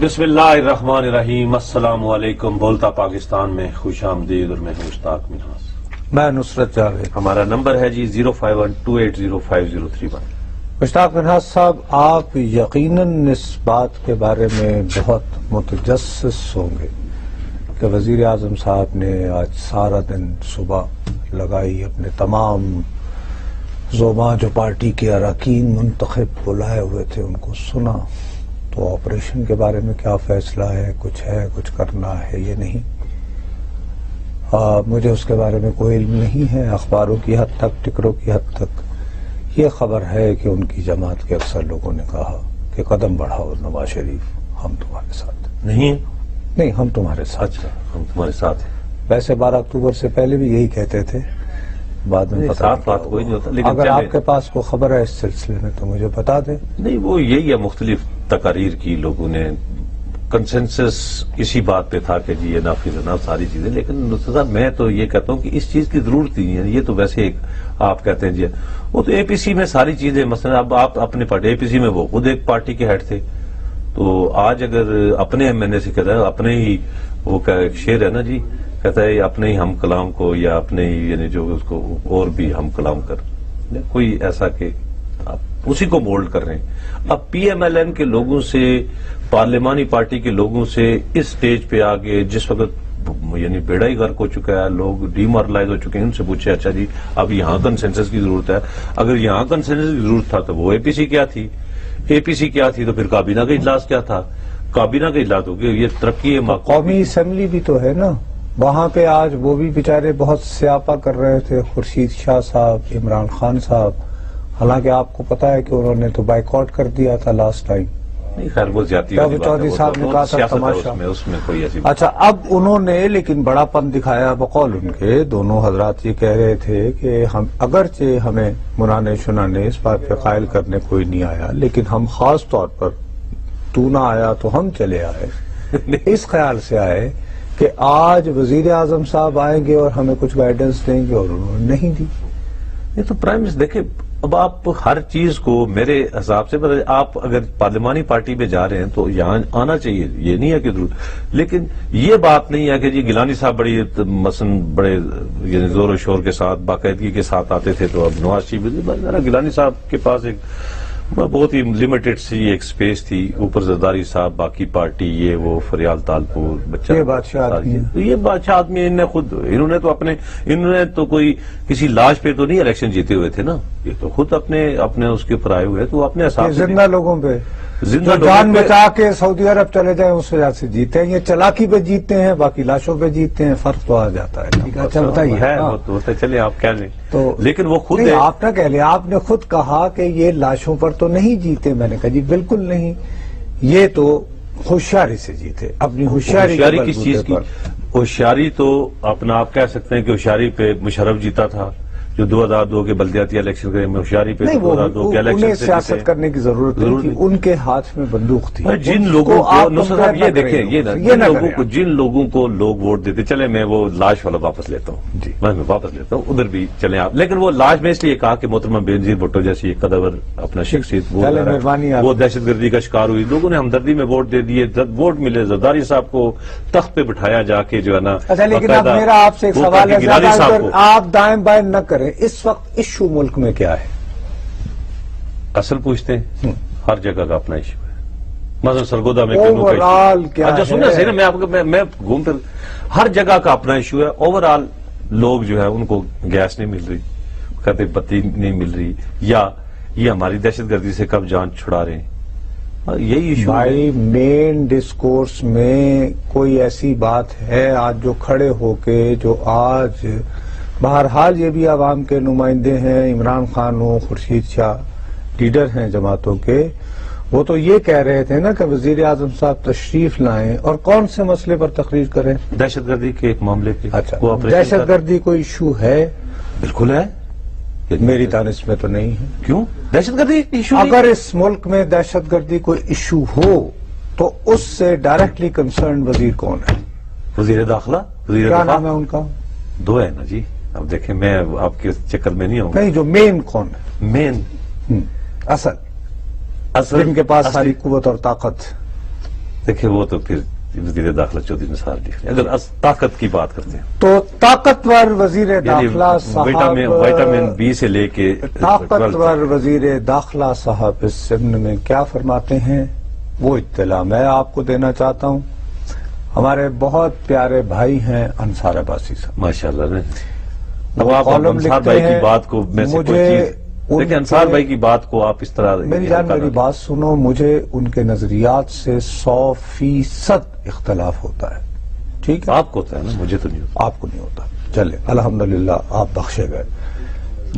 بسم اللہ الرحمن الرحیم، السلام علیکم۔ بولتا پاکستان میں خوش آمدید، اور میں ہوں مشتاق منہاس۔ میں نصرت جاوید۔ ہمارا نمبر ہے جی 05128050031۔ مشتاق منہاس صاحب، آپ یقیناً اس بات کے بارے میں بہت متجسس ہوں گے کہ وزیر اعظم صاحب نے آج سارا دن صبح لگائی، اپنے تمام زعماء جو پارٹی کے اراکین منتخب بلائے ہوئے تھے ان کو سنا، تو آپریشن کے بارے میں کیا فیصلہ ہے، کچھ کرنا ہے یہ نہیں۔ مجھے اس کے بارے میں کوئی علم نہیں ہے۔ اخباروں کی حد تک، ٹکروں کی حد تک یہ خبر ہے کہ ان کی جماعت کے اکثر لوگوں نے کہا کہ قدم بڑھاؤ نواز شریف، ہم تمہارے ساتھ نہیں ہم تمہارے ساتھ۔ اچھا، ہم تمہارے ساتھ ہیں۔ ویسے 12 اکتوبر سے پہلے بھی یہی کہتے تھے، بعد میں پتہ ساتھ بات کوئی نہیں ہوتا، لیکن اگر آپ کے پاس کوئی خبر ہے اس سلسلے میں تو مجھے بتا دیں۔ نہیں، وہ یہی ہے، مختلف تقاریر کی، لوگوں نے کنسنسس اسی بات پہ تھا کہ جی یہ نافذ ہے نا ساری چیزیں، لیکن نصرت صاحب میں تو یہ کہتا ہوں کہ اس چیز کی ضرورت نہیں ہے۔ یہ تو ویسے ایک آپ کہتے ہیں جی وہ تو اے پی سی میں ساری چیزیں، مثلا اب آپ اپنے پارٹی اے پی سی میں وہ خود ایک پارٹی کے ہیڈ تھے، تو آج اگر اپنے ایم این اے سے کہتا ہے، اپنے ہی وہ ایک شعر ہے نا جی، کہتا ہے اپنے ہی ہم کلام کو، یا اپنے ہی یعنی جو اس کو اور بھی ہم کلام کر، کوئی ایسا کہ آپ اسی کو مولڈ کر رہے ہیں۔ اب پی ایم ایل این کے لوگوں سے، پارلیمانی پارٹی کے لوگوں سے اس سٹیج پہ آگے جس وقت یعنی بیڑا ہی غرق ہو چکا ہے، لوگ ڈیمورلائز ہو چکے ہیں، ان سے پوچھے اچھا جی اب یہاں کنسنسس کی ضرورت ہے، اگر یہاں کنسنسس کی ضرورت تھا تو وہ اے پی سی کیا تھی، اے پی سی کیا تھی تو پھر کابینہ کا اجلاس کیا تھا، کابینہ کا اجلاس ہو گیا، یہ ترقی ہے۔ قومی اسمبلی بھی تو ہے نا، وہاں پہ آج وہ بھی بیچارے بہت سیاپا کر رہے تھے، خورشید شاہ صاحب، عمران خان صاحب، حالانکہ آپ کو پتا ہے کہ انہوں نے تو بائیکاٹ کر دیا تھا لاسٹ ٹائم۔ نہیں خیر وہ زیادتی چودھری صاحب نے کہا تھا تماشا، اس میں کوئی ایسی اچھا اب انہوں نے لیکن بڑا پن دکھایا، بقول ان کے دونوں حضرات یہ کہہ رہے تھے کہ ہم اگرچہ ہمیں منانے شنانے اس بات پہ قائل کرنے کوئی نہیں آیا، لیکن ہم خاص طور پر تو نہ آیا تو ہم چلے آئے، اس خیال سے آئے کہ آج وزیر اعظم صاحب آئیں گے اور ہمیں کچھ گائیڈنس دیں گے، اور انہوں نے نہیں دی۔ یہ تو پرائم منسٹر دیکھیں، اب آپ ہر چیز کو میرے حساب سے آپ اگر پارلیمانی پارٹی پہ جا رہے ہیں تو یہاں آنا چاہیے، یہ نہیں ہے کہ ضرورت، لیکن یہ بات نہیں ہے کہ جی گیلانی صاحب بڑی مثلا بڑے یعنی زور و شور کے ساتھ باقاعدگی کے ساتھ آتے تھے، تو اب نواز شریف گیلانی صاححب کے پاس ایک بہت ہی لمیٹڈ سی ایک سپیس تھی، اوپر زرداری صاحب، باقی پارٹی، یہ وہ فریال تالپور بچہ، یہ بادشاہ آدمی ہے، یہ بادشاہ آدمی، انہوں نے تو کوئی کسی لاش پہ تو نہیں الیکشن جیتے ہوئے تھے نا، یہ تو خود اپنے اس کے اوپر آئے ہوئے، تو اپنے حساب سے زندہ لوگوں پہ جو جان بچا کے سعودی عرب چلے جائیں اس وجہ سے جیتے ہیں، یہ چلاکی پہ جیتے ہیں، باقی لاشوں پہ جیتے ہیں، فرق تو آ جاتا ہے۔ چلتا ہی ہے، چلے آپ کہہ لیں تو لیکن وہ خود آپ نہ کہہ لیں، آپ نے خود کہا کہ یہ لاشوں پر تو نہیں جیتے، میں نے کہا جی بالکل نہیں، یہ تو ہوشیاری سے جیتے، اپنی ہوشیاری کس چیز کی ہوشیاری؟ تو اپنا آپ کہہ سکتے ہیں کہ ہوشیاری پہ مشرف جیتا تھا، جو 2002 کے بلدیاتی الیکشن کے ہوشیاری پہ 2002 کے الیکشن انہیں سیاست کرنے کی ضرورت نہیں تھی، ان کے ہاتھ میں بندوق تھی۔ جن لوگوں کو نصرت صاحب یہ دیکھیں، جن لوگوں کو لوگ ووٹ دیتے، چلے میں وہ لاش والا واپس لیتا ہوں جی، میں واپس لیتا ہوں، ادھر بھی چلیں آپ، لیکن وہ لاش میں اس لیے کہا کہ محترمہ بینظیر بھٹو جیسی ایک قدور اپنا شخصیت وہ دہشت گردی کا شکار ہوئی، لوگوں نے ہمدردی میں ووٹ دے دیے، ووٹ ملے، زرداری صاحب کو تخت پہ بٹھایا جا کے جو ہے نا۔ اچھا لیکن اب میرا آپ سے ایک سوال ہے، آپ دائیں بائیں نہ کریں، اس وقت ایشو ملک میں کیا ہے؟ اصل پوچھتے ہیں، ہر جگہ کا اپنا ایشو ہے، مثلا سرگودا میں اچھا سننا صحیح نا، میں گھوم پھر ہر جگہ کا اپنا ایشو ہے۔ اوور آل لوگ جو ہے ان کو گیس نہیں مل رہی، کہتے بتی نہیں مل رہی، یا یہ ہماری دہشت گردی سے کب جان چھڑا رہے ہیں، یہی ایشو بھائی مین ڈسکورس میں کوئی ایسی بات ہے آج جو کھڑے ہو کے جو آج بہرحال یہ بھی عوام کے نمائندے ہیں، عمران خان ہو، خورشید شاہ لیڈر ہیں جماعتوں کے، وہ تو یہ کہہ رہے تھے نا کہ وزیر اعظم صاحب تشریف لائیں اور کون سے مسئلے پر تقریر کریں؟ دہشت گردی کے ایک معاملے کے۔ اچھا دہشت گردی کوئی ایشو ہے؟ بالکل ہے، میری دانش میں تو نہیں ہے۔ کیوں دہشت گردی ایشو؟ اگر اس ملک میں دہشت گردی کوئی ایشو ہو تو اس سے ڈائریکٹلی کنسرنڈ وزیر کون ہے؟ وزیر داخلہ، کیا نام ہے ان کا؟ دو ہے نا جی، اب دیکھیں میں آپ کے چکر میں نہیں ہوں، نہیں جو مین کون ہے؟ مین اصل جن کے پاس ساری قوت اور طاقت، دیکھیں وہ تو پھر وزیر داخلہ چودھری نثار علی خان اگر طاقت کی بات کرتے ہیں تو طاقتور وزیر داخلہ صاحب وٹامن بی سے لے کے طاقتور وزیر داخلہ صاحب اس سند میں کیا فرماتے ہیں وہ اطلاع میں آپ کو دینا چاہتا ہوں. ہمارے بہت پیارے بھائی ہیں انصار عباسی صاحب، ماشاءاللہ نے اب آپ کالم انصار لکھتے بھائی کی ہیں، بات کو میں سے کوئی چیز لیکن انصار بھائی کی بات کو آپ اس طرح میری جان میری بات سنو، مجھے ان کے نظریات سے 100% اختلاف ہوتا ہے، ٹھیک ہے؟ آپ کو ہوتا ہے نا، مجھے تو نہیں ہوتا. آپ کو نہیں ہوتا، چلے الحمدللہ آپ بخشے گئے.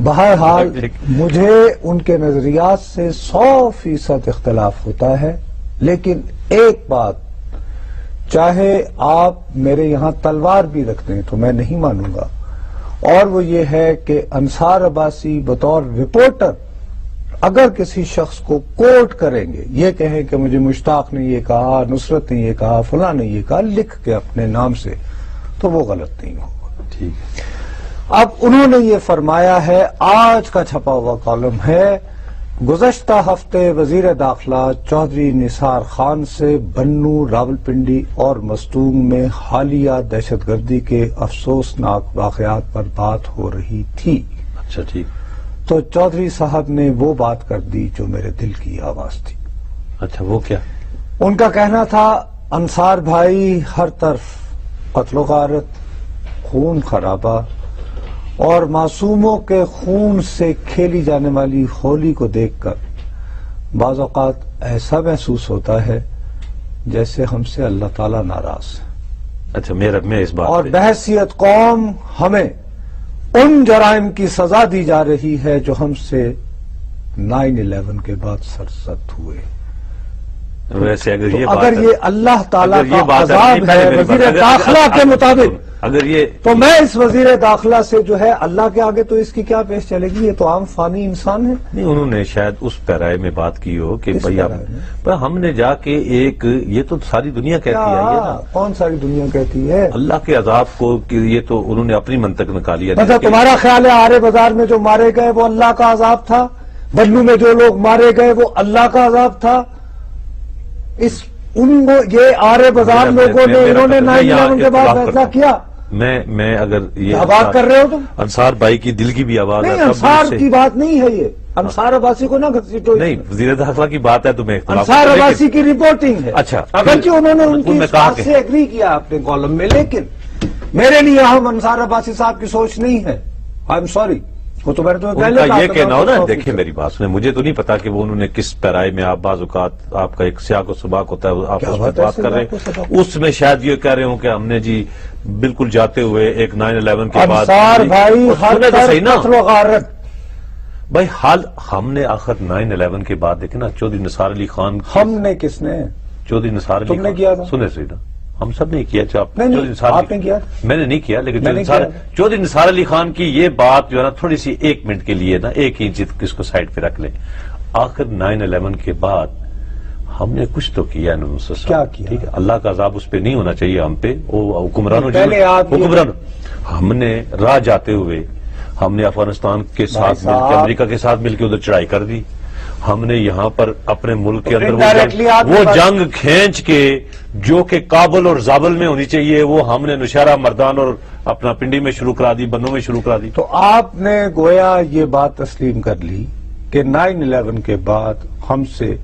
بہرحال مجھے ان کے نظریات سے 100% اختلاف ہوتا ہے، لیکن ایک بات، چاہے آپ میرے یہاں تلوار بھی رکھ دیں تو میں نہیں مانوں گا، اور وہ یہ ہے کہ انصار عباسی بطور رپورٹر اگر کسی شخص کو کوٹ کریں گے، یہ کہیں کہ مجھے مشتاق نے یہ کہا، نصرت نے یہ کہا، فلاں نے یہ کہا، لکھ کے اپنے نام سے، تو وہ غلط نہیں ہوگا. ٹھیک ہے. اب انہوں نے یہ فرمایا ہے، آج کا چھپا ہوا کالم ہے، گزشتہ ہفتے وزیر داخلہ چودھری نثار خان سے بنو، راولپنڈی اور مستونگ میں حالیہ دہشت گردی کے افسوسناک واقعات پر بات ہو رہی تھی. اچھا ٹھیک. تو چودھری صاحب نے وہ بات کر دی جو میرے دل کی آواز تھی. اچھا وہ کیا؟ ان کا کہنا تھا انصار بھائی، ہر طرف قتل و غارت، خون خرابہ اور معصوموں کے خون سے کھیلی جانے والی ہولی کو دیکھ کر بعض اوقات ایسا محسوس ہوتا ہے جیسے ہم سے اللہ تعالیٰ ناراض ہے. اچھا میں اس بات اور پہ بحیثیت قوم ہمیں ان جرائم کی سزا دی جا رہی ہے جو ہم سے 9/11 کے بعد سرزد ہوئے. ویسے اگر یہ اللہ تعالیٰ کا عذاب ہے وزیر داخلہ کے مطابق، اگر یہ تو میں اس وزیر داخلہ سے جو ہے اللہ کے آگے تو اس کی کیا پیش چلے گی؟ یہ تو عام فانی انسان ہے. نہیں، انہوں نے شاید اس پیرائے میں بات کی ہو کہ کس بھئی پیرائے میں؟ پر ہم نے جا کے ایک، یہ تو ساری دنیا کہتی ہے یہ نا، کون ساری دنیا کہتی ہے؟ اللہ کے عذاب کو کہ یہ تو انہوں نے اپنی منطق نکالی ہے. مطلب تمہارا خیال ہے آرے بازار میں جو مارے گئے وہ اللہ کا عذاب تھا؟ بنو میں جو لوگ مارے گئے وہ اللہ کا عذاب تھا؟ ان کو یہ آرے بازار لوگوں نے، انہوں نے 9/11 کے بعد فیصلہ کیا. میں اگر یہ کیا بات کر رہے ہو تم؟ انصار بھائی کی دل کی بھی آواز ہے. نہیں، انصار کی بات نہیں ہے، یہ انصار عباسی کو نہ گھسیٹو. نہیں، وزیر داخلہ کی بات ہے تو میں انصار عباسی کی رپورٹنگ ہے. اچھا، اگرچہ انہوں نے ان کی اس بات سے ایگری کیا اپنے کالم میں، لیکن میرے لیے ہم انصار عباسی صاحب کی سوچ نہیں ہے. I am sorry. وہ تو میں نے ان کا یہ کہنا ہو نا، دیکھیں میری بات سنیں، مجھے تو نہیں پتا کہ وہ انہوں نے کس پیرائے میں، آپ بعض اوقات آپ کا ایک سیاق و سباق ہوتا ہے، آپ اس پہ بات کر رہے ہیں، اس میں شاید یہ کہہ رہے ہوں کہ ہم نے جی بالکل جاتے ہوئے ایک 9/11 کے بعد انصار بھائی ہر صحیح نا قتل و غارت. بھائی حال ہم نے آخر 9/11 کے بعد دیکھیں نا، چودھری نثار علی خان، ہم نے کس نے؟ چودھری نثار علی تم نے خان کیا تھا؟ سنے صحیح نا، ہم سب نے کیا. آپ نے کیا؟ میں نے نہیں کیا، لیکن میں نے چودھری نثار علی خان کی یہ بات جو ہے نا تھوڑی سی 1 منٹ کے لیے نا، ایک ہی چیز کس کو سائڈ پہ رکھ لیں. آخر 9/11 کے بعد ہم نے کچھ تو کیا نا، کیا کیا؟ ٹھیک ہے، اللہ کا عذاب اس پہ نہیں ہونا چاہیے ہم پہ، وہ حکمرانوں ہم نے راہ جاتے ہوئے ہم نے افغانستان کے ساتھ مل کے، امریکہ کے ساتھ مل کے ادھر چڑھائی کر دی. ہم نے یہاں پر اپنے ملک کے اندر وہ جنگ کھینچ کے جو کہ کابل اور زابل میں ہونی چاہیے، وہ ہم نے نوشہرہ، مردان اور اپنا پنڈی میں شروع کرا دی، بنوں میں شروع کرا دی. تو آپ نے گویا یہ بات تسلیم کر لی کہ 9/11 کے بعد ہم سے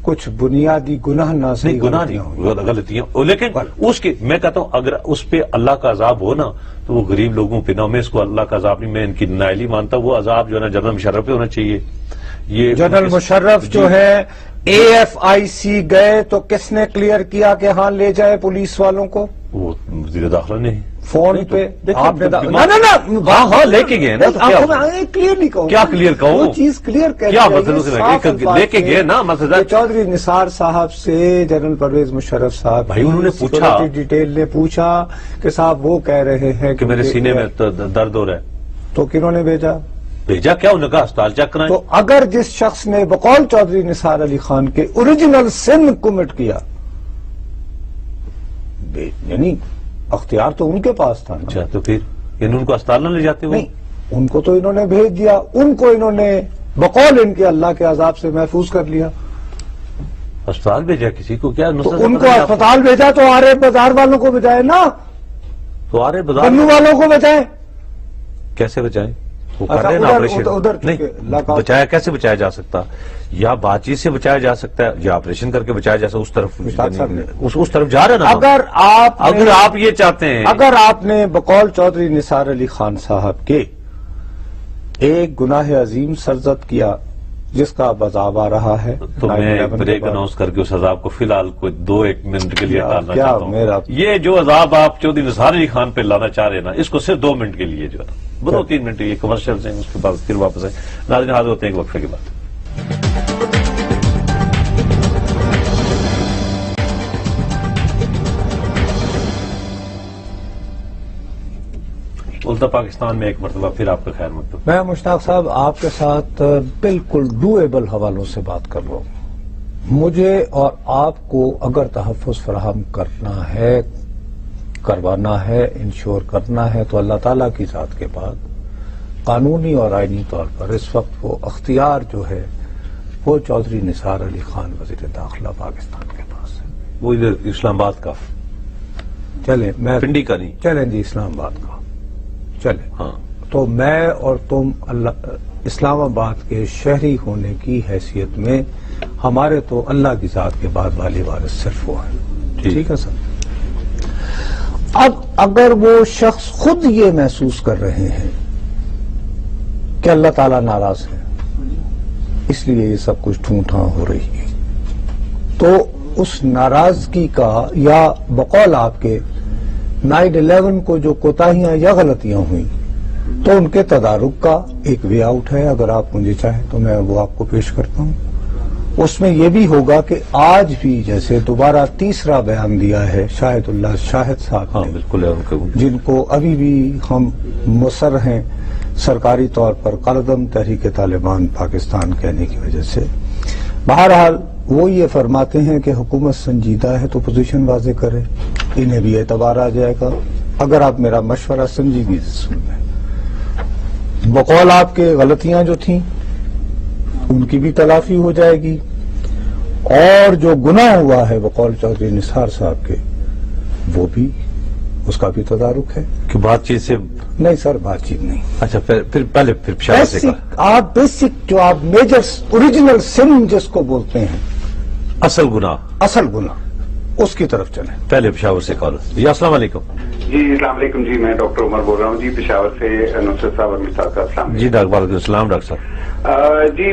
کچھ بنیادی گناہ نہ نہیں، گناہ نہیں، غلطیاں، لیکن اس کے میں کہتا ہوں اگر اس پہ اللہ کا عذاب ہو نا تو وہ غریب لوگوں پہ نہ، میں اس کو اللہ کا عذاب نہیں، میں ان کی نائلی مانتا ہوں. وہ عذاب جو ہے نا جنرل مشرف پہ ہونا چاہیے. یہ جنرل مشرف جو ہے AFIC گئے تو کس نے کلیئر کیا کہ ہاں لے جائے پولیس والوں کو؟ وہ وزیر داخلہ نے فون پہ آپ نے ہاں لے کے گئے نا. کلیئر نہیں کہوں، کیا کلیئر کہوں؟ وہ چیز کلیئر کیا مطلب لے کے گئے نا، مسئلہ چودھری نثار صاحب سے جنرل پرویز مشرف صاحب بھائی انہوں نے پوچھا، ڈیٹیل نے پوچھا کہ صاحب وہ کہہ رہے ہیں کہ میرے سینے میں درد ہو رہا ہے. تو کنہوں نے بھیجا کیا؟ انہوں نے کہا اسپتال چیک کرائیں. تو اگر جس شخص نے بقول چودھری نثار علی خان کے اوریجنل سن کمٹ کیا، یعنی اختیار تو ان کے پاس تھا نا. اچھا تو پھر ان کو اسپتال نہ لے جاتے؟ نہیں، ان کو تو انہوں نے بھیج دیا، ان کو انہوں نے بقول ان کے اللہ کے عذاب سے محفوظ کر لیا. اسپتال بھیجا کسی کو کیا؟ تو ان کو اسپتال بھیجا تو آرے بازار والوں کو بچائے نا، تو آرے بازار بنو والوں کو بچائے. کیسے بچائیں؟ وہ کر اچھا، رہے ہیں نا ادھر آپریشن. نہیں بچایا کیسے بچایا جا سکتا؟ یا بات چیت سے بچایا جا سکتا ہے یا آپریشن کر کے بچایا جا سکتا. اس طرف اس طرف جا رہے ہیں نا. اگر آپ یہ چاہتے ہیں، اگر آپ نے بقول چودھری نثار علی خان صاحب کے ایک گناہ عظیم سرزد کیا جس کا اب عذاب آ رہا ہے، تو میں بریک اناؤنس کر کے اس عذاب کو فی الحال کوئی 2-1 منٹ کے لیے ڈالنا چاہتا ہوں. یہ جو عذاب آپ چودھری نثار علی خان پہ لانا چاہ رہے ہیں نا، اس کو صرف 2 منٹ کے لیے جو ہے نا، 2-3 منٹ یہ کمرشل سے اس کے بعد پھر واپس آئے. ناظرین حاضر ہوتے ہیں ایک وقفے کے بعد. الٹا پاکستان میں ایک مرتبہ پھر آپ کا خیر مقدم. میں مشتاق صاحب آپ کے ساتھ بالکل ڈویبل حوالوں سے بات کر رہا ہوں. مجھے اور آپ کو اگر تحفظ فراہم کرنا ہے، کروانا ہے، انشور کرنا ہے تو اللہ تعالیٰ کی ذات کے بعد قانونی اور آئینی طور پر اس وقت وہ اختیار جو ہے وہ چودھری نثار علی خان وزیر داخلہ پاکستان کے پاس ہے. وہ ادھر اسلام آباد کا، چلیں میں پنڈی کا نہیں، چلیں جی اسلام آباد کا چلیں. ہاں تو میں اور تم اسلام آباد کے شہری ہونے کی حیثیت میں ہمارے تو اللہ کی ذات کے بعد والی وارث صرف وہ ہے. ٹھیک ہے سر. اب اگر وہ شخص خود یہ محسوس کر رہے ہیں کہ اللہ تعالیٰ ناراض ہے اس لیے یہ سب کچھ ٹھوں ٹھاں ہو رہی ہے، تو اس ناراضگی کا یا بقول آپ کے 9/11 کو جو کوتاہیاں یا غلطیاں ہوئیں تو ان کے تدارک کا ایک وے آؤٹ ہے. اگر آپ مجھے چاہیں تو میں وہ آپ کو پیش کرتا ہوں. اس میں یہ بھی ہوگا کہ آج بھی جیسے دوبارہ تیسرا بیان دیا ہے شاہد اللہ شاہد صاحب ہاں بالکل ہے، ان کو جن کو ابھی بھی ہم مصر ہیں سرکاری طور پر قلدم تحریک طالبان پاکستان کہنے کی وجہ سے. بہرحال وہ یہ فرماتے ہیں کہ حکومت سنجیدہ ہے تو پوزیشن واضح کرے، انہیں بھی اعتبار آ جائے گا اگر آپ میرا مشورہ سنجیدگی سے سن لیں. بقول آپ کے غلطیاں جو تھیں ان کی بھی تلافی ہو جائے گی، اور جو گناہ ہوا ہے بقول چودھری نثار صاحب کے وہ بھی اس کا بھی تدارک ہے. کہ بات چیت سے نہیں سر، بات چیت نہیں. اچھا پھر پہلے پشاور سے آپ بیسک جو آپ میجر اوریجنل سن جس کو بولتے ہیں، اصل گناہ اس کی طرف چلیں. پہلے پشاور سے کال. جی السلام علیکم. جی السلام علیکم. جی میں ڈاکٹر عمر بول رہا ہوں جی پشاور سے. نصرت صاحب اور مشتاق صاحب السلام. جی ڈاکٹر وعلیکم السلام. ڈاکٹر صاحب جی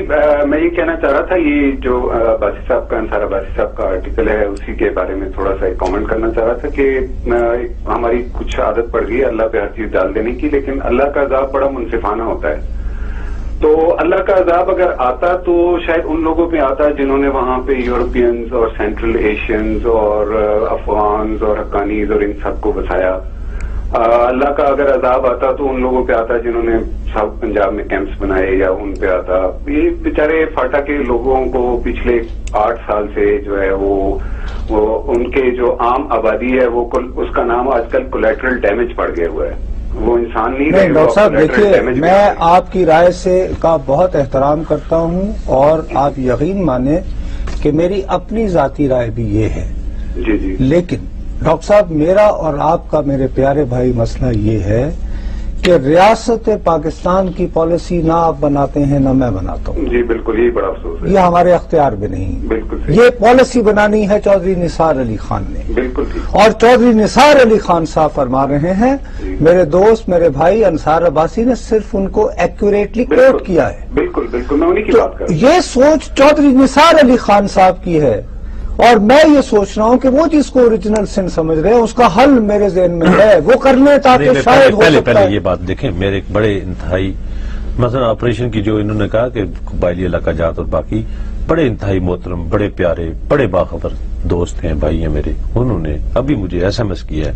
میں یہ کہنا چاہ رہا تھا، یہ جو عباسی صاحب کا انصار عباسی صاحب کا آرٹیکل ہے اسی کے بارے میں تھوڑا سا ایک کامنٹ کرنا چاہ رہا تھا کہ ہماری کچھ عادت پڑ گئی ہے اللہ پہ ہر چیز ڈال دینے کی، لیکن اللہ کا عذاب بڑا منصفانہ ہوتا ہے. تو اللہ کا عذاب اگر آتا تو شاید ان لوگوں پہ آتا جنہوں نے وہاں پہ یورپینز اور سینٹرل ایشینز اور افغانز اور حقانیز اور ان سب کو بسایا. اللہ کا اگر عذاب آتا تو ان لوگوں پہ آتا جنہوں نے ساؤتھ پنجاب میں کیمپس بنائے، یا ان پہ آتا. یہ بیچارے فاٹا کے لوگوں کو پچھلے 8 سال سے جو ہے وہ ان کے جو عام آبادی ہے وہ اس کا نام آج کل کولیٹرل ڈیمیج پڑ گیا ہوا ہے. وہ انسان نہیں رہے. ڈاکٹر صاحب دیکھیے، میں آپ کی رائے سے کا بہت احترام کرتا ہوں اور آپ یقین مانیں کہ میری اپنی ذاتی رائے بھی یہ ہے. جی جی. لیکن ڈاکٹر صاحب میرا اور آپ کا میرے پیارے بھائی مسئلہ یہ ہے کہ ریاست پاکستان کی پالیسی نہ آپ بناتے ہیں نہ میں بناتا ہوں. جی بالکل، یہ بڑا افسوس ہے. یہ ہمارے اختیار میں نہیں. بالکل یہ پالیسی بنانی ہے چودھری نثار علی خان نے. بالکل ٹھیک. اور چودھری نثار علی خان صاحب فرما رہے ہیں، میرے دوست میرے بھائی انصار عباسی نے صرف ان کو ایکوریٹلی کوٹ کیا ہے. بالکل بالکل، میں انہی کی بات کر رہا ہوں. یہ سوچ چودھری نثار علی خان صاحب کی ہے، اور میں یہ سوچ رہا ہوں کہ وہ جس کو اوریجنل سن سمجھ رہے ہیں اس کا حل میرے ذہن میں ہے، وہ کر لیں تاکہ شاید ہو سکتا ہے. پہلے یہ بات دیکھیں، میرے ایک بڑے انتہائی مثلا آپریشن کی جو انہوں نے کہا کہ قبائلی علاقہ جات اور باقی بڑے انتہائی محترم، بڑے پیارے، بڑے باخبر دوست ہیں، بھائی ہیں میرے. انہوں نے ابھی مجھے SMS کیا ہے.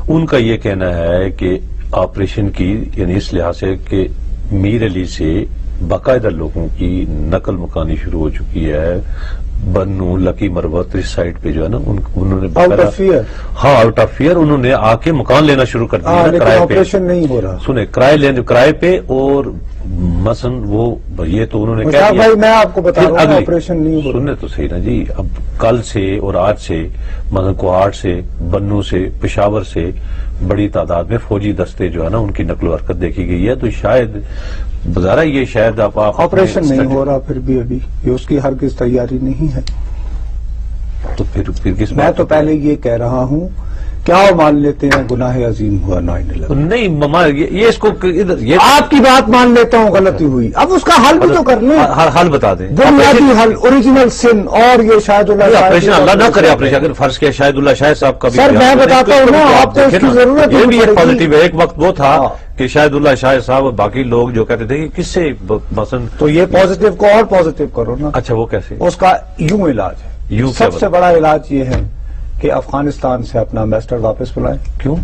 ان کا یہ کہنا ہے کہ آپریشن کی یعنی اس لحاظ سے کہ میر علی سے باقاعدہ لوگوں کی نقل مکانی شروع ہو چکی ہے. بنو لکی مروت اس سائڈ پہ جو ہے نا انہوں نے آؤٹ آف فیئر. ہاں آؤٹ آف فیئر انہوں نے آ کے مکان لینا شروع کر دیا لیکن کرائے پہ. آپریشن نہیں ہو رہا. سنیں کرائے پہ اور مثلا وہ یہ تو انہوں نے کہہ مشتاق دیا. بھائی میں آپ کو بتا رہا ہوں آپریشن نہیں ہو رہا. سننے تو صحیح نا جی. اب کل سے اور آج سے مثلا کوہاٹ سے بنو سے پشاور سے بڑی تعداد میں فوجی دستے جو ہے نا ان کی نقل و حرکت دیکھی گئی ہے. تو شاید بظاہر یہ شاید آپ آپریشن نہیں ہو رہا پھر بھی ابھی یہ اس کی ہرگز تیاری نہیں ہے. تو پھر کس میں تو پہلے یہ کہہ رہا ہوں کیا مان لیتے ہیں گناہ عظیم ہوا 9/11؟ نہیں ماما یہ اس کو ادھر یہ آپ کی بات مان لیتا ہوں غلطی ہوئی. اب اس کا حل بھی تو کر لیں. حل بتا دیں. بنیادی حل اوریجنل سن اور یہ شاید آپریشن اللہ نہ کرے. آپریشن اگر فرض کیا شاہد اللہ شاہ صاحب کا بھی سر میں بتاتا ہوں نا آپ کو اس کی ضرورت یہ بھی ایک نہیں پڑے پازیٹیو ہے. ایک وقت وہ تھا ہاں. کہ شاہد اللہ شاہ صاحب اور باقی لوگ جو کہتے تھے کہ کس سے مثلا تو یہ پازیٹیو کو اور پازیٹیو کرو نا. اچھا وہ کیسے اس کا یوں علاج ہے. یوں سب سے بڑا علاج یہ ہے کہ افغانستان سے اپنا امبیسڈر واپس بلائیں. کیوں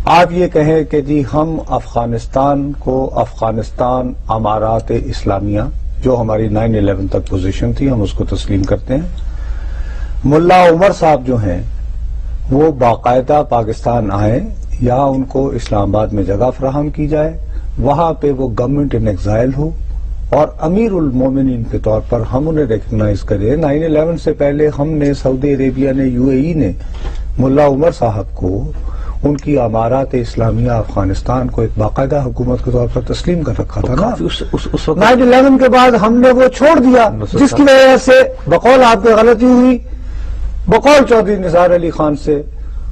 آپ یہ کہیں کہ جی ہم افغانستان کو افغانستان امارات اسلامیہ جو ہماری 9/11 تک پوزیشن تھی ہم اس کو تسلیم کرتے ہیں. ملا عمر صاحب جو ہیں وہ باقاعدہ پاکستان آئیں یا ان کو اسلام آباد میں جگہ فراہم کی جائے وہاں پہ وہ گورنمنٹ ان ایگزائل ہو اور امیر المومنین کے طور پر ہم انہیں ریکگنائز کریں. 9/11 سے پہلے ہم نے سعودی عربیہ نے UAE نے ملا عمر صاحب کو ان کی امارات اسلامیہ افغانستان کو ایک باقاعدہ حکومت کے طور پر تسلیم کر رکھا تھا نا. اس وقت 9/11 کے بعد ہم نے وہ چھوڑ دیا جس کی وجہ سے بقول آپ کی غلطی ہوئی بقول چودھری نثار علی خان سے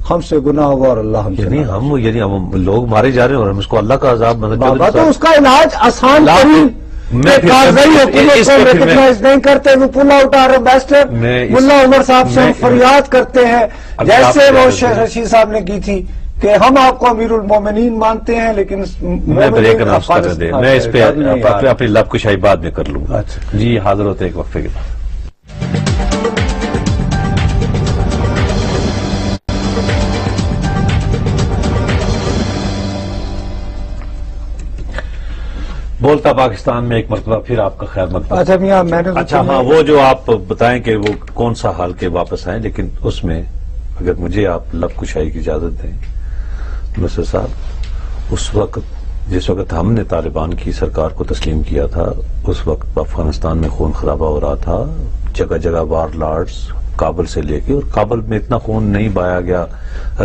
ہم سے گناہ ہوا اور اللہ ہم سے یعنی ہم لوگ مارے جا رہے ہیں اور ہم اس کو اللہ کا عذاب بابا تو اس کا علاج آسان ترین ریکگنائز نہیں کرتے. وہ پل آؤٹ آر امبیسڈر ملا عمر صاحب سے ہم فریاد کرتے ہیں جیسے وہ شیخ رشید صاحب نے کی تھی کہ ہم آپ کو امیر المومنین مانتے ہیں لیکن میں بریک اناؤنس کر دیں. میں اس پہ اپنی لب کشائی بعد میں کر لوں گا. جی حاضر ہوتے ایک وقفے کے بعد. بولتا پاکستان میں ایک مرتبہ پھر آپ کا خیر مقدم. اچھا میاں میں نے اچھا ہاں وہ جو آپ بتائیں کہ وہ کون سا حال کے واپس آئیں لیکن اس میں اگر مجھے آپ لب کشائی کی اجازت دیں مصر صاحب اس وقت جس وقت ہم نے طالبان کی سرکار کو تسلیم کیا تھا اس وقت افغانستان میں خون خرابہ ہو رہا تھا. جگہ جگہ وار لارڈز کابل سے لے کے اور کابل میں اتنا خون نہیں بہایا گیا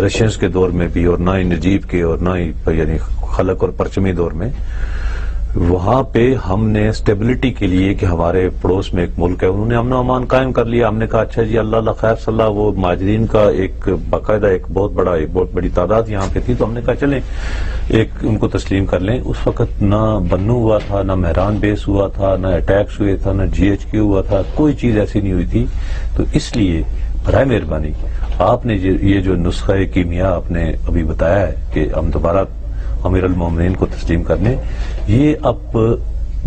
رشینز کے دور میں بھی اور نہ ہی نجیب کے اور نہ ہی یعنی خلق اور پرچمی دور میں. وہاں پہ ہم نے اسٹیبلٹی کے لیے کہ ہمارے پڑوس میں ایک ملک ہے انہوں نے امن و امان قائم کر لیا. ہم نے کہا اچھا جی اللہ اللہ خیر صلی اللہ. وہ مہاجرین کا ایک باقاعدہ ایک بہت بڑی تعداد یہاں پہ تھی تو ہم نے کہا چلیں ایک ان کو تسلیم کر لیں. اس وقت نہ بنو ہوا تھا نہ مہران بیس ہوا تھا نہ اٹیکس ہوئے تھا نہ GHQ ہوا تھا. کوئی چیز ایسی نہیں ہوئی تھی. تو اس لیے برائے مہربانی آپ نے یہ جو نسخہ کیمیا آپ نے ابھی بتایا ہے کہ ہم دوبارہ امیر المومنین کو تسلیم کرنے یہ اب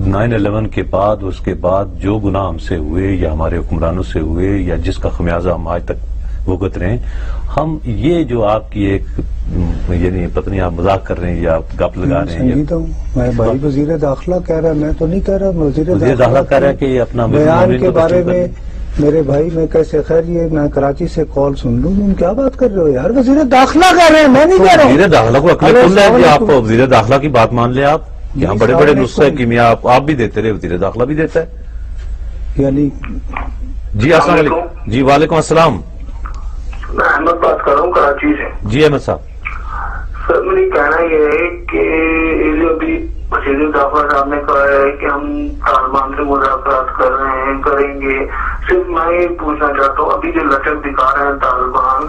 9/11 کے بعد اس کے بعد جو گناہ ہم سے ہوئے یا ہمارے حکمرانوں سے ہوئے یا جس کا خمیازہ ہم آج تک بھگت رہے ہیں ہم یہ جو آپ کی ایک یعنی پتہ نہیں آپ مذاق کر رہے ہیں یا گپ لگا رہے ہیں. میں بھائی وزیر داخلہ کہہ رہا میں تو نہیں کہہ رہا. وزیر داخلہ کہہ رہا ہے کہ اپنا بیان کے بارے میں میرے بھائی میں کیسے خیر یہ میں کراچی سے کال سن لوں تم کیا بات کر رہے ہو یار. وزیر داخلہ کہہ رہے ہیں میں نہیں کہہ رہا ہوں. وزیر داخلہ کو عقل کل ہے کہ آپ وزیر داخلہ کی بات مان لیں. آپ یہاں بڑے بڑے نسخے کیمیا آپ بھی دیتے رہے وزیر داخلہ بھی دیتا ہے. یعنی جی السلام علیکم. جی وعلیکم السلام. میں احمد بات کر رہا ہوں کراچی سے. جی احمد صاحب. سر میری کہنا یہ ہے کہ جو ابھی وزیر داخلہ صاحب نے کہا ہے کہ ہم طالبان سے مذاکرات کر رہے ہیں کریں گے. صرف میں یہ پوچھنا چاہتا ہوں ابھی جو لچک دکھا رہے ہیں طالبان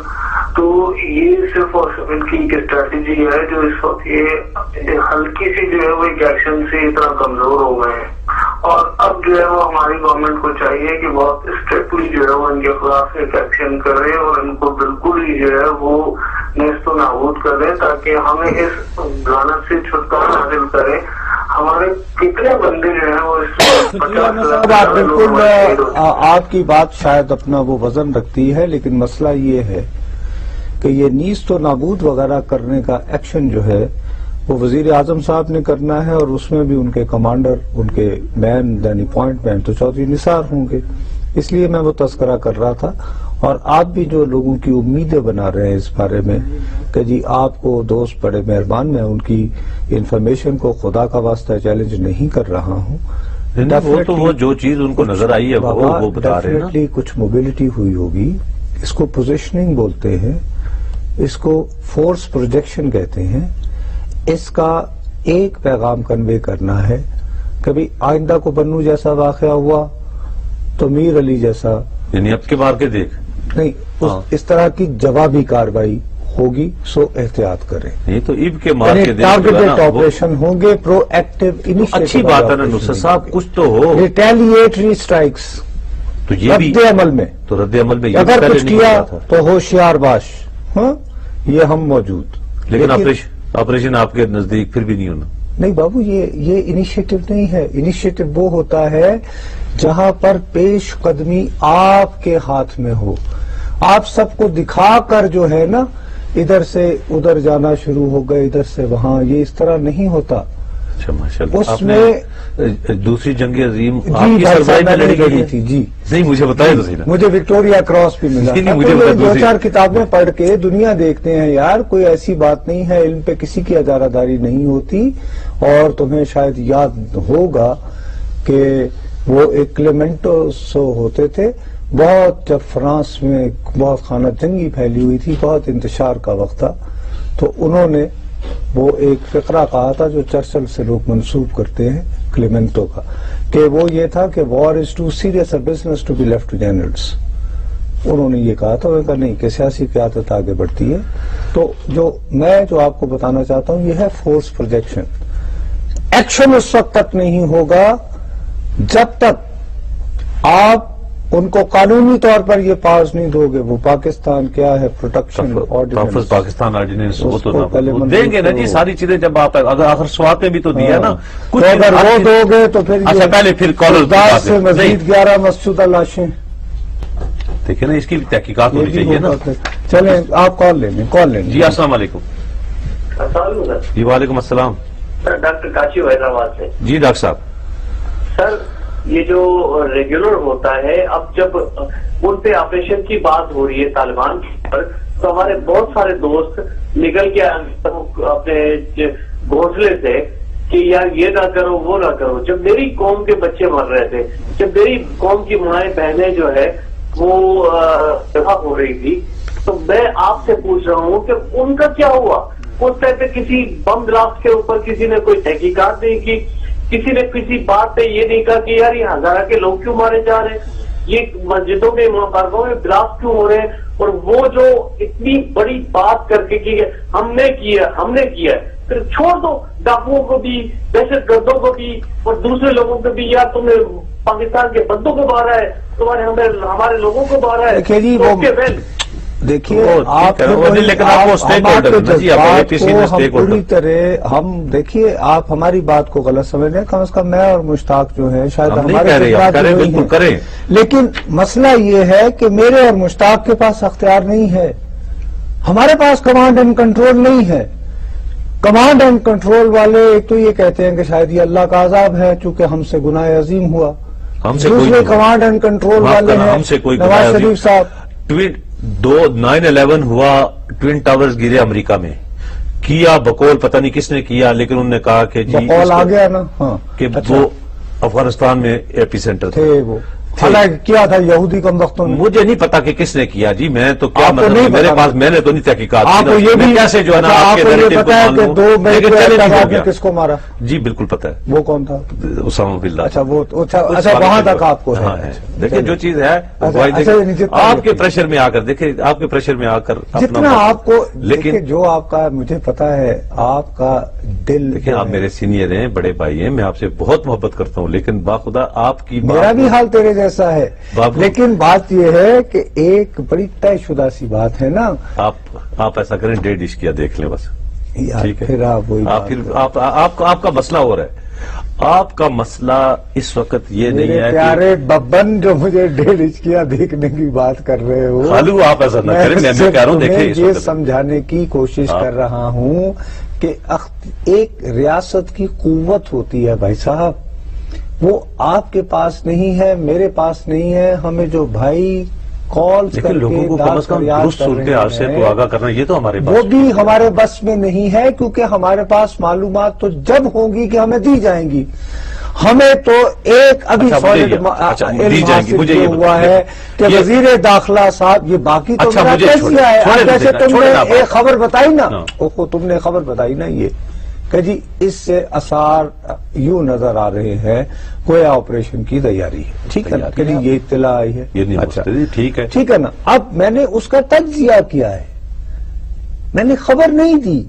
تو یہ صرف اور صرف ان کی ایک اسٹریٹجی ہے جو اس وقت یہ ہلکی سی جو ہے وہ ایک ایکشن سے اتنا کمزور ہو گئے ہیں اور اب جو ہے وہ ہماری گورنمنٹ کو چاہیے کہ بہت اسٹرکٹلی جو ہے وہ ان کے خلاف ایک ایکشن کرے اور ان کو بالکل ہی جو ہے وہ نیست و نابود کر دیں تاکہ ہمیں اس لعنت سے چھٹکارا حاصل کرے. ہمارے کتنے بندے جو ہیں وہ آپ بالکل آپ کی بات شاید اپنا وہ وزن رکھتی ہے لیکن مسئلہ یہ ہے کہ یہ نیست و نابود وغیرہ کرنے کا ایکشن جو ہے وہ وزیر اعظم صاحب نے کرنا ہے، اور اس میں بھی ان کے کمانڈر، ان کے مین یعنی پوائنٹ مین تو چودھری نثار ہوں گے. اس لیے میں وہ تذکرہ کر رہا تھا. اور آپ بھی جو لوگوں کی امیدیں بنا رہے ہیں اس بارے میں کہ جی آپ کو دوست بڑے مہربان، میں ان کی انفارمیشن کو خدا کا واسطہ چیلنج نہیں کر رہا ہوں. وہ جو چیز ان کو نظر آئی ہے وہ بتا رہے ہیں. کچھ موبلٹی ہوئی ہوگی، اس کو پوزیشننگ بولتے ہیں، اس کو فورس پروجیکشن کہتے ہیں. اس کا ایک پیغام کنوے کرنا ہے. کبھی آئندہ کو بنو جیسا واقعہ ہوا تو میر علی جیسا، یعنی اب کے مار کے دیکھ نہیں، اس طرح کی جوابی کارروائی ہوگی، سو احتیاط کریں. نہیں تو اب کے مار کے ٹارگیٹڈ آپریشن ہوں گے، پرو ایکٹیو انیشیٹو. اچھی بات ہے نا نصرت صاحب، کچھ تو ہو. ریٹیلیٹری اسٹرائکس تو یہ بھی رد عمل میں، تو رد عمل میں اگر کچھ کیا تو ہوشیار باش. ہاں یہ ہم موجود. لیکن آپریشن آپ کے نزدیک پھر بھی نہیں ہونا. نہیں بابو، یہ انیشیٹو نہیں ہے. انیشیٹو وہ ہوتا ہے جہاں پر پیش قدمی آپ کے ہاتھ میں ہو. آپ سب کو دکھا کر جو ہے نا ادھر سے ادھر جانا شروع ہو گئے، ادھر سے وہاں، یہ اس طرح نہیں ہوتا. اچھا ماشاءاللہ. اس آپ میں نے دوسری جنگ عظیم جی آپ کی سربراہی میں لڑی لڑی تھی. جی نہیں، مجھے بتائے تو صحیح نا. مجھے وکٹوریا کراس بھی ملا. نہیں، مجھے بتا دو چار کتابیں پڑھ کے دنیا دیکھتے ہیں یار، کوئی ایسی بات نہیں ہے، علم پہ کسی کی ادارہ داری نہیں ہوتی. اور تمہیں شاید یاد ہوگا کہ وہ ایک کلیمنٹوس ہوتے تھے، بہت جب فرانس میں بہت خانہ جنگی پھیلی ہوئی تھی، بہت انتشار کا وقت تھا، تو انہوں نے وہ ایک فقرہ کہا تھا جو چرچل سے لوگ منسوب کرتے ہیں کلیمنٹو کا، کہ وہ یہ تھا کہ war is too serious a business to be left to generals. انہوں نے یہ کہا تھا. وہ کہا نہیں کہ سیاسی قیادت آگے بڑھتی ہے. تو جو آپ کو بتانا چاہتا ہوں یہ ہے فورس پروجیکشن. ایکشن اس وقت تک نہیں ہوگا جب تک آپ ان کو قانونی طور پر یہ پاس نہیں دو گے. وہ پاکستان کیا ہے پروٹیکشن تحفظ پاکستان آرڈیننس، وہ تو دیں گے نا جی ساری چیزیں. جب آپ اگر آخر سوات میں بھی تو دیا نا کچھ، اگر وہ دو گے تو پھر اچھا پہلے پھر کالر سے مزید 11 مسجودہ لاشیں. دیکھیں نا اس کی تحقیقات ہونی چاہیے نا. چلیں آپ کال لیں گے. جی السلام علیکم. جی وعلیکم السلام. سر ڈاکٹر کاشی حیدرآباد سے. جی ڈاکٹر صاحب. سر یہ جو ریگولر ہوتا ہے، اب جب ان پہ آپریشن کی بات ہو رہی ہے طالبان پر، تو ہمارے بہت سارے دوست نکل کے اپنے گھونسلے سے کہ یار یہ نہ کرو وہ نہ کرو. جب میری قوم کے بچے مر رہے تھے، جب میری قوم کی مائیں بہنیں جو ہے وہ دفاع ہو رہی تھی، تو میں آپ سے پوچھ رہا ہوں کہ ان کا کیا ہوا؟ اس ٹائم پہ کسی بم بلاسٹ کے اوپر کسی نے کوئی تحقیقات نہیں کی، کسی نے کسی بات پہ یہ نہیں کہا کہ یار یہ ہزارہ کے لوگ کیوں مارے جا رہے ہیں، یہ مسجدوں میں مبارکوں میں بلاسٹ کیوں ہو رہے ہیں. اور وہ جو اتنی بڑی بات کر کے کی ہم نے کیا ہے، پھر چھوڑ دو ڈاکوؤں کو بھی، دہشت گردوں کو بھی، اور دوسرے لوگوں کو بھی. یار تم نے پاکستان کے بندوں کو مارا ہے، ہمارے لوگوں کو مارا ہے. دیکھیے آپ پوری طرح ہم دیکھیے آپ ہماری بات کو غلط سمجھ رہے ہیں. کم از کم میں اور مشتاق جو ہے شاید ہمارے کریں، لیکن مسئلہ یہ ہے کہ میرے اور مشتاق کے پاس اختیار نہیں ہے. ہمارے پاس کمانڈ اینڈ کنٹرول نہیں ہے. کمانڈ اینڈ کنٹرول والے ایک تو یہ کہتے ہیں کہ شاید یہ اللہ کا عذاب ہے چونکہ ہم سے گناہ عظیم ہوا. دوسرے کمانڈ اینڈ کنٹرول والے ہیں نواز شریف صاحب. 9/11 ہوا، ٹوین ٹاورز گرے امریکہ میں، کیا بقول پتہ نہیں کس نے کیا، لیکن انہوں نے کہا کہ جی بقول آ گیا نا. ہاں کہ وہ افغانستان میں ایپی سینٹر تھے. وہ حالانکہ کیا تھا یہودی کم وقتوں میں، مجھے نہیں پتا کہ کس نے کیا. جی میں تو کیا مطلب میرے پاس، میں نے تو نہیں تحقیقات. آپ کو یہ بھی کیسے جو ہے نا آپ کو یہ پتا ہے کہ 2 مئی کو کس کو مارا؟ جی بالکل پتا ہے. وہ کون تھا؟ Osama bin Laden. اچھا وہ اچھا وہاں تک آپ کو ہے. دیکھیں جو چیز ہے آپ کے پریشر میں آ کر، دیکھیں آپ کے پریشر میں آ کر جتنا آپ کو، لیکن جو آپ کا مجھے پتا ہے آپ کا دل. دیکھیں آپ میرے سینئر ہیں، بڑے بھائی ہیں، میں آپ سے بہت محبت کرتا ہوں، لیکن باخدا آپ کی میرا بھی حال تیرے جیسا ہے. لیکن بات یہ ہے کہ ایک بڑی طے شدہ سی بات ہے نا. آپ ایسا کریں 1.5 عشقیہ دیکھ لیں بس. ٹھیک ہے، پھر آپ وہی بات پھر آپ کا مسئلہ ہو رہا ہے. آپ کا مسئلہ اس وقت یہ نہیں میرے ہے پیارے ببن جو مجھے 1.5 انچ کیا دیکھنے کی بات کر رہے ہو، خالو آپ ایسا نہ کریں. میں کہہ رہا ہوں دیکھیں اس یہ وقت سمجھانے کی کوشش کر رہا ہوں کہ ایک ریاست کی قوت ہوتی ہے بھائی صاحب، وہ آپ کے پاس نہیں ہے، میرے پاس نہیں ہے. ہمیں جو بھائی کالز لیکن کر لوگوں کے کو کم از کم درست صورتحال سے تو آگاہ کرنا یہ تو ہمارے وہ بھی ہمارے بس میں نہیں ہے، کیونکہ ہمارے پاس معلومات تو جب ہوں گی کہ ہمیں دی جائیں گی. ہمیں تو ایک ابھی سالڈ علم حاصل یہ ہوا ہے کہ وزیر داخلہ صاحب، یہ باقی تو میرا کیسے ہے. جیسے تم نے ایک خبر بتائی نا، تم نے خبر بتائی نا یہ کہ جی اس سے اثار یوں نظر آ رہے ہیں گویا آپریشن کی تیاری ہے. ٹھیک ہے نا کہ جی یہ اطلاع آئی ہے. اچھا ٹھیک ہے، ٹھیک ہے نا. اب میں نے اس کا تجزیہ کیا ہے، میں نے خبر نہیں دی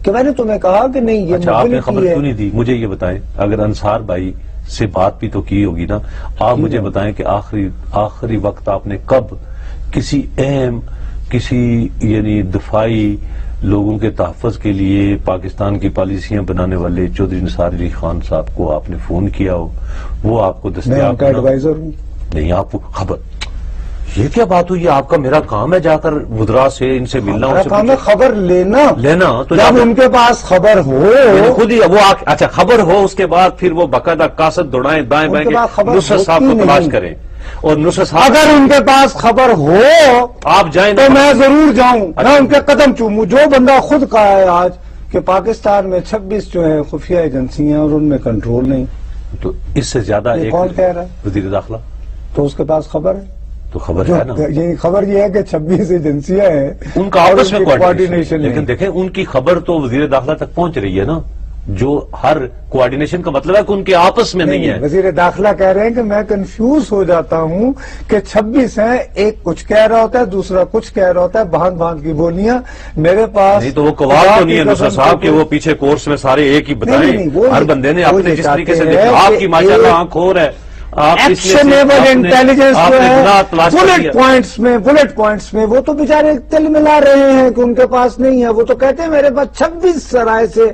کہ میں نے تمہیں کہا کہ نہیں یہ اچھا آپ نے موبلٹی خبر ہے. کیوں نہیں دی؟ مجھے یہ بتائیں، اگر انصار بھائی سے بات بھی تو کی ہوگی نا، آپ مجھے بتائیں کہ آخری وقت آپ نے کب کسی اہم یعنی دفاعی لوگوں کے تحفظ کے لیے پاکستان کی پالیسیاں بنانے والے چودھری نثار علی خان صاحب کو آپ نے فون کیا ہو؟ وہ آپ کو میں ان دستیاب کا ایڈوائزر ہوں. نہیں، آپ کو خبر یہ کیا بات ہوئی؟ آپ کا میرا کام ہے جا کر وزراء سے ان سے ملنا، ہمارا کام ہے خبر لینا تو جب ان کے پاس خبر ہو خود ہی وہ اچھا خبر ہو، اس کے بعد پھر وہ باقاعدہ کاسد دوڑائیں دائیں بائیں نصرت صاحب کو تلاش کریں. اور نصرت صاحب اگر ان کے پاس خبر ہو آپ جائیں تو میں ضرور جاؤں، میں ان کے قدم چوموں. جو بندہ خود کہا ہے آج کہ پاکستان میں 26 جو ہیں خفیہ ایجنسیاں اور ان میں کنٹرول نہیں، تو اس سے زیادہ یہ ایک کون کہہ رہا ہے؟ وزیر داخلہ تو اس کے پاس خبر ہے. تو خبر ہے نا، یہ خبر یہ ہے کہ 26 ایجنسیاں ہیں ان کا آپس میں کوارڈینیشن. لیکن دیکھیں ان کی خبر تو وزیر داخلہ تک پہنچ رہی ہے نا. جو ہر کوارڈینیشن کا مطلب ہے کہ ان کے آپس میں نہیں ہے. وزیر داخلہ کہہ رہے ہیں کہ میں کنفیوز ہو جاتا ہوں کہ 26 ہیں، ایک کچھ کہہ رہا ہوتا ہے دوسرا کچھ کہہ رہا ہوتا ہے، باندھ کی بولیاں. میرے پاس نہیں تو وہ قوال تو نہیں ہے نصرت صاحب کہ وہ پیچھے کورس میں سارے ایک ہی بتائیں. ہر بندے نے اپنے جس طریقے سے دیکھا. آپ کی ماشاءاللہ آنکھ کھور ہے. ایکشنیبل انٹیلیجنس جو ہے بلٹ پوائنٹس میں وہ تو بیچارے تل ملا رہے ہیں کہ ان کے پاس نہیں ہے. وہ تو کہتے ہیں میرے پاس 26 سرائے سے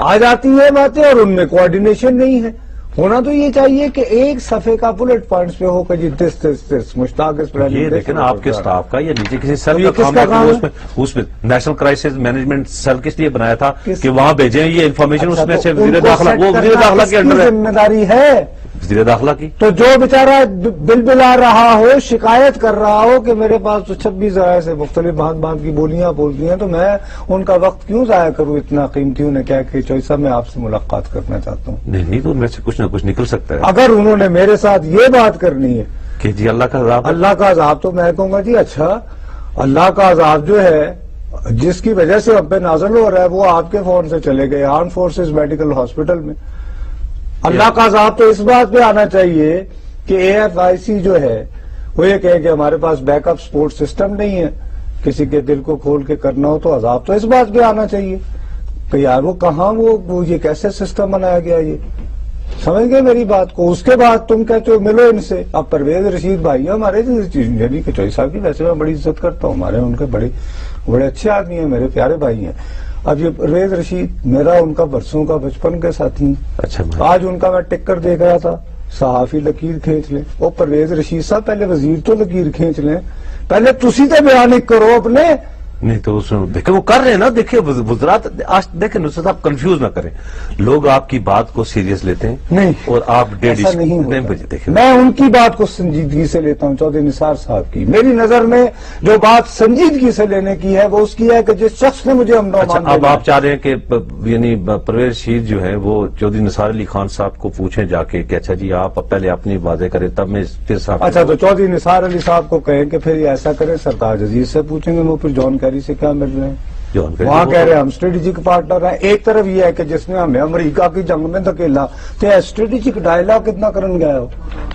آ جاتی ہے باتیں اور ان میں کوارڈینیشن نہیں ہے. ہونا تو یہ چاہیے کہ ایک صفحے کا بلٹ پوائنٹس پہ ہو کہ جی دس مشتاق یہ دیکھیں نا آپ کے سٹاف کا یا نیچے کسی سیل کا کام ہے. اس میں نیشنل کرائسس مینجمنٹ سیل کس لیے بنایا تھا کہ وہاں بھیجیں یہ انفارمیشن. اس میں سے وزیر داخلہ وہ وزیر داخلہ کے انڈر ذمہ داری ہے وزیر داخلہ کی. تو جو بیچارہ بلبلا رہا ہو شکایت کر رہا ہو کہ میرے پاس تو 26 ذرائع سے مختلف باندھ کی بولیاں بولتی ہیں، تو میں ان کا وقت کیوں ضائع کروں اتنا قیمتی. انہیں کیا کہ چوئی صاحب میں آپ سے ملاقات کرنا چاہتا ہوں. نہیں تو ان میں سے کچھ نہ کچھ نکل سکتا ہے. اگر انہوں نے میرے ساتھ یہ بات کرنی ہے کہ جی اللہ کا عذاب، اللہ کا عذاب، تو میں کہوں گا جی اچھا اللہ کا عذاب جو ہے جس کی وجہ سے اب پہ نازل ہو رہا ہے وہ آپ کے فون سے چلے گئے آرم فورسز میڈیکل ہاسپٹل میں. اللہ کا عذاب تو اس بات پہ آنا چاہیے کہ AFIC جو ہے وہ یہ کہے کہ ہمارے پاس بیک اپ سپورٹ سسٹم نہیں ہے، کسی کے دل کو کھول کے کرنا ہو تو عذاب تو اس بات پہ آنا چاہیے کہ یار وہ کہاں وہ یہ کیسے سسٹم بنایا گیا. یہ سمجھ گئے میری بات کو. اس کے بعد تم کہتے ہو ملو ان سے. اب پرویز رشید بھائی ہمارے یعنی کہ چوئی صاحب کی ویسے میں بڑی عزت کرتا ہوں، ہمارے ان کے بڑے اچھے آدمی ہیں، میرے پیارے بھائی ہیں. اب یہ پرویز رشید میرا ان کا برسوں کا بچپن کے ساتھی. اچھا آج ان کا میں ٹکر دیکھ رہا تھا، صحافی لکیر کھینچ لیں. وہ پرویز رشید صاحب پہلے وزیر تو لکیر کھینچ لیں، پہلے تسی تو بیان کرو اپنے. نہیں تو اس میں دیکھیں وہ کر رہے ہیں نا. دیکھیں وزرات دیکھیں نصرت صاحب کنفیوز نہ کریں. لوگ آپ کی بات کو سیریس لیتے ہیں نہیں اور آپ ایسا نہیں بجے دیکھیں. میں ان کی بات کو سنجیدگی سے لیتا ہوں. چودھری نثار صاحب کی میری نظر میں جو بات سنجیدگی سے لینے کی ہے وہ اس کی ہے کہ جس شخص نے مجھے اب آپ چاہ رہے ہیں کہ یعنی پرویز رشید جو ہے وہ چودھری نثار علی خان صاحب کو پوچھیں جا کے کہ اچھا جی آپ پہلے اپنی واضح کریں تب میں پھر صاحب. اچھا تو چودھری نثار علی صاحب کو کہیں کہ پھر ایسا کریں سرتاج عزیز سے پوچھیں گے وہ پھر جان کیری سے کیا مل رہے ہیں. وہاں کہہ رہے ہیں ہم اسٹریٹجک پارٹنر ہیں. ایک طرف یہ ہے کہ جس نے ہمیں امریکہ کی جنگ میں دھکیلا تو اسٹریٹجک ڈائلاگ کتنا کرن گیا ہو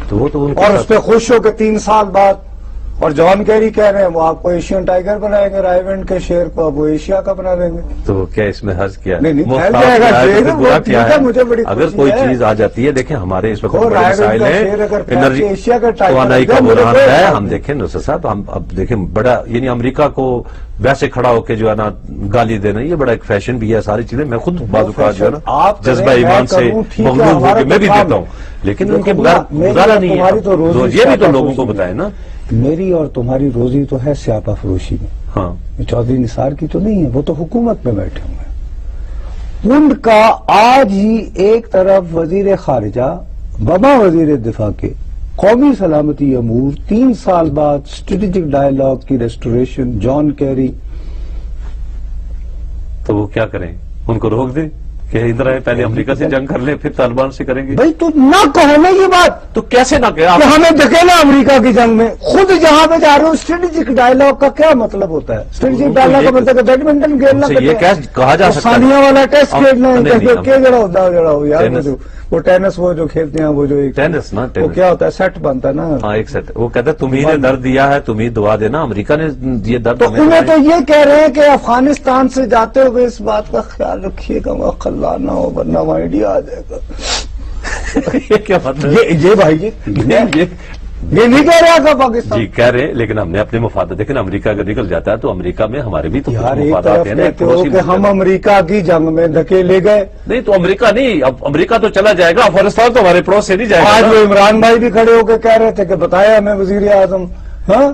تو وہ تو اور اس پہ خوش ہو کہ 3 سال بعد اور جان کیری کہہ رہے ہیں وہ آپ کو ایشین ٹائیگر بنائیں گے، رائیونڈ کے شیر کو اب وہ ایشیا کا بنا دیں گے. تو کیا اس میں حرض کیا؟ نہیں پھیل جائے گا شیر، وہ ٹھیک ہے، مجھے بڑی اگر کوئی چیز آ جاتی ہے، دیکھیں ہمارے اس وقت وہ بڑے مسائل ہیں، انرجی ایشیا کا توانائی کا ٹائیگر بحران ہے. ہم دیکھیں نصرت صاحب، ہم اب دیکھیں بڑا یعنی امریکہ کو ویسے کھڑا ہو کے جو ہے نا گالی دینا، یہ بڑا ایک فیشن بھی ہے. ساری چیزیں میں خود بعض اوقات جو ہے نا جذبہ ایمان سے مغلوب ہو کے میں بھی دیتا ہوں، لیکن ان کے گزارا نہیں ہے. یہ بھی تو لوگوں کو بتائے نا. میری اور تمہاری روزی تو ہے سیاپا فروشی میں. ہاں چودھری نثار کی تو نہیں ہے، وہ تو حکومت میں بیٹھے ہوئے ہیں. ان کا آج ہی ایک طرف وزیر خارجہ وبا وزیر دفاع کے قومی سلامتی امور 3 سال بعد اسٹریٹجک ڈائیلاگ کی ریسٹوریشن جان کیری. تو وہ کیا کریں؟ ان کو روک دیں کہ ادھر آئے، پہلے امریکہ سے جنگ کر لیں پھر طالبان سے کریں گے. بھائی تو نہ کہو نا یہ بات، تو کیسے نہ کہ ہمیں دھکیلا امریکہ کی جنگ میں، خود جہاں پہ جا رہے ہو. اسٹریٹجک ڈائیلاگ کا کیا مطلب ہوتا ہے؟ اسٹریٹجک ڈائیلاگ کا مطلب بیڈمنٹن کھیلنا، یہ کہا جا سکتا ہے ثانیہ والا ٹیسٹ کھیلنا ہے، جڑا ہو یار. وہ ٹینس وہ جو کھیلتے ہیں، وہ جو ٹینس نا، وہ کیا ہوتا ہے، سیٹ بنتا ہے نا. ہاں ایک سیٹ. وہ کہتا ہے تمہیں نے درد دیا ہے، تمہیں دعا دینا. امریکہ نے یہ درد تو انہیں تو یہ کہہ رہے ہیں کہ افغانستان سے جاتے ہوئے اس بات کا خیال رکھیے گا وہاں خلا نہ ہو، ورنہ وہاں انڈیا آ جائے گا. یہ کیا مطلب؟ یہ بھائی جی یہ نہیں کہہ رہا تھا پاکستان. جی کہہ رہے، لیکن ہم نے اپنے مفادات دیکھیں. امریکہ اگر نکل جاتا ہے تو امریکہ میں ہمارے بھی تو یار ایک مفادات طرف ہیں نا. کہتے ہو کہ ہم امریکہ کی جنگ میں دھکیلے گئے. نہیں تو امریکہ نہیں، اب امریکہ تو چلا جائے گا، افغانستان تو ہمارے پڑوس سے نہیں جائے آج گا. وہ عمران بھائی بھی کھڑے ہو کے کہہ رہے تھے کہ بتایا ہمیں وزیر اعظم. ہاں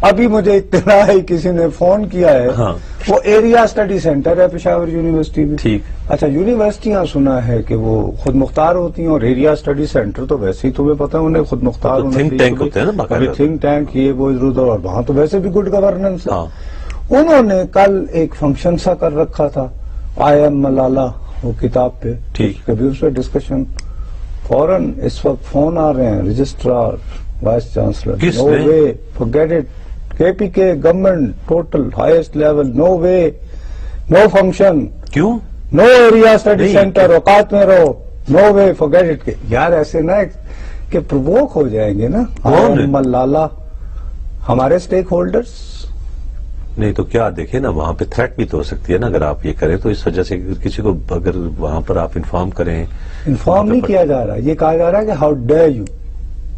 ابھی مجھے اطلاع ہے کسی نے فون کیا ہے. ہاں. وہ ایریا اسٹڈی سینٹر ہے پشاور یونیورسٹی میں. ٹھیک. اچھا یونیورسٹیاں سنا ہے کہ وہ خود مختار ہوتی ہیں، اور ایریا اسٹڈی سینٹر تو ویسے ہی تمہیں پتا ہے انہیں خود مختار ہونا تھنک ٹینک ہوتے ہیں نا باقاعدہ. تھنک ٹینک یہ وہ ادھر ادھر، اور وہاں تو ویسے بھی گڈ گورننس. ہاں. انہوں نے کل ایک فنکشن سا کر رکھا تھا، آئی ایم ملالہ وہ کتاب پہ. ٹھیک. کبھی اس پہ ڈسکشن فوراً اس وقت فون آ رہے ہیں رجسٹرار وائس چانسلر. کس نو نے؟ وے فارگیٹ اٹ. کے پی کے گورنمنٹ ٹوٹل ہائیسٹ لیول، نو وے، نو فنکشن، کیوں؟ نو ایریا اسٹڈی نہیں. سینٹر، اوقات میں رہو، نو وے فارگیٹ اٹ. کے یار ایسے نا کہ پرووک ہو جائیں گے نا. کون ہے؟ ملالہ ہمارے اسٹیک ہولڈرز. نہیں تو کیا دیکھیں نا، وہاں پہ تھریٹ بھی تو ہو سکتی ہے نا اگر آپ یہ کریں تو. اس وجہ سے کسی کو اگر وہاں پر آپ انفارم کریں. انفارم نہیں کیا جا رہا، یہ کہا جا رہا ہے کہ ہاؤ ڈیئر یو.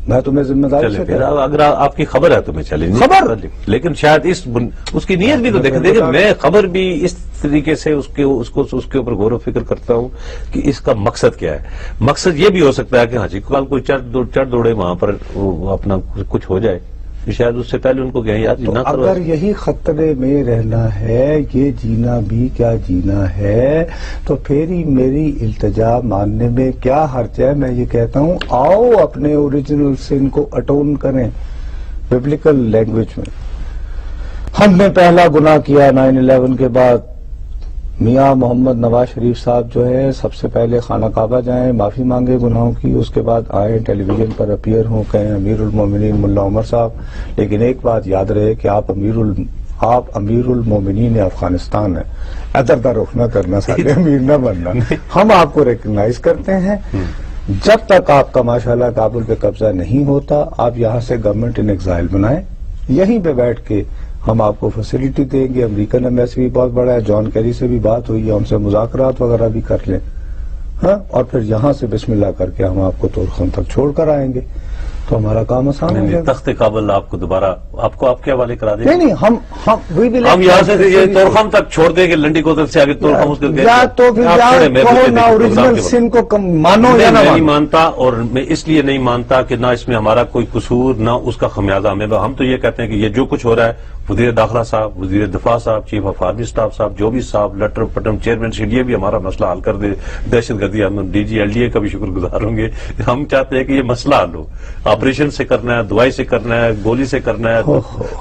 میں تمہیں ذمہ داری سے پھر اگر آپ کی خبر ہے تو میں چلیں خبر، لیکن شاید اس کی نیت بھی تو دیکھیں. میں خبر بھی اس طریقے سے اس کے اوپر غور و فکر کرتا ہوں کہ اس کا مقصد کیا ہے. مقصد یہ بھی ہو سکتا ہے کہ ہاں جی کل کوئی چڑھ دوڑے وہاں پر اپنا کچھ ہو جائے، شاید اس سے پہلے ان کو کہیں یار تو نہ کرو. اگر یہی خطرے میں رہنا ہے، یہ جینا بھی کیا جینا ہے، تو پھر ہی میری التجا ماننے میں کیا حرج ہے. میں یہ کہتا ہوں آؤ اپنے اوریجنل سن کو اٹون کریں ببلیکل لینگویج میں. ہم نے پہلا گناہ کیا 9/11 کے بعد. میاں محمد نواز شریف صاحب جو ہے سب سے پہلے خانہ کعبہ جائیں، معافی مانگے گناہوں کی، اس کے بعد آئیں ٹیلی ویژن پر اپیئر ہوں، کہیں امیر المومنین ملا عمر صاحب. لیکن ایک بات یاد رہے کہ آپ امیر المومنین افغانستان ہیں. ادھر کا رخ نہ کرنا، سارے امیر نہ بننا. ہم آپ کو ریکگنائز کرتے ہیں. جب تک آپ کا ماشاءاللہ کابل پہ قبضہ نہیں ہوتا، آپ یہاں سے گورنمنٹ ان ایگزائل بنائیں، یہیں پہ بیٹھ کے ہم آپ کو فیسلٹی دیں گے. امریکن ایمبیسی بھی بہت بڑا ہے، جان کیری سے بھی بات ہوئی ہے، ان سے مذاکرات وغیرہ بھی کر لیں. ہاں اور پھر یہاں سے بسم اللہ کر کے ہم آپ کو تورخم تک چھوڑ کر آئیں گے تو ہمارا کام آسان ہو جائے گا. تخت کابل آپ کو دوبارہ آپ کے حوالے کرا دیں. نہیں ہم یہاں سے یہ تورخم تک چھوڑ دیں گے، لنڈی کو سے آگے تورخم اس کے یا تو پھر اوریجنل سن کو مانو یا نہ نہیں مانتا. اور میں اس لیے نہیں مانتا کہ نہ اس میں ہمارا کوئی قصور نہ اس کا خمیازہ ہمیں. ہم تو یہ کہتے ہیں کہ یہ جو کچھ ہو رہا ہے، وزیر داخلہ صاحب، وزیر دفاع صاحب، چیف آف آرمی اسٹاف صاحب، جو بھی صاحب لٹر پٹم چیئرمین شیڈ، یہ بھی ہمارا مسئلہ حل کر دے. دہشت گردی ہم D G L D A کا بھی شکر گزار ہوں گے. ہم چاہتے ہیں کہ یہ مسئلہ حل ہو. آپریشن سے کرنا ہے، دوائی سے کرنا ہے، گولی سے کرنا ہے،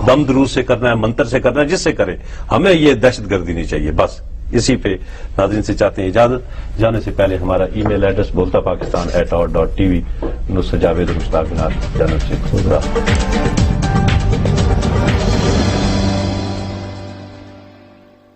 دم دروز سے کرنا ہے، منتر سے کرنا ہے، جس سے کرے. ہمیں یہ دہشت گردی نہیں چاہیے. بس اسی پہ ناظرین سے چاہتے ہیں اجازت. جانے سے پہلے ہمارا ای میل ایڈریس بولتا پاکستان @out.tv. نصر جاوید مشتاق نار جانب سے خدا.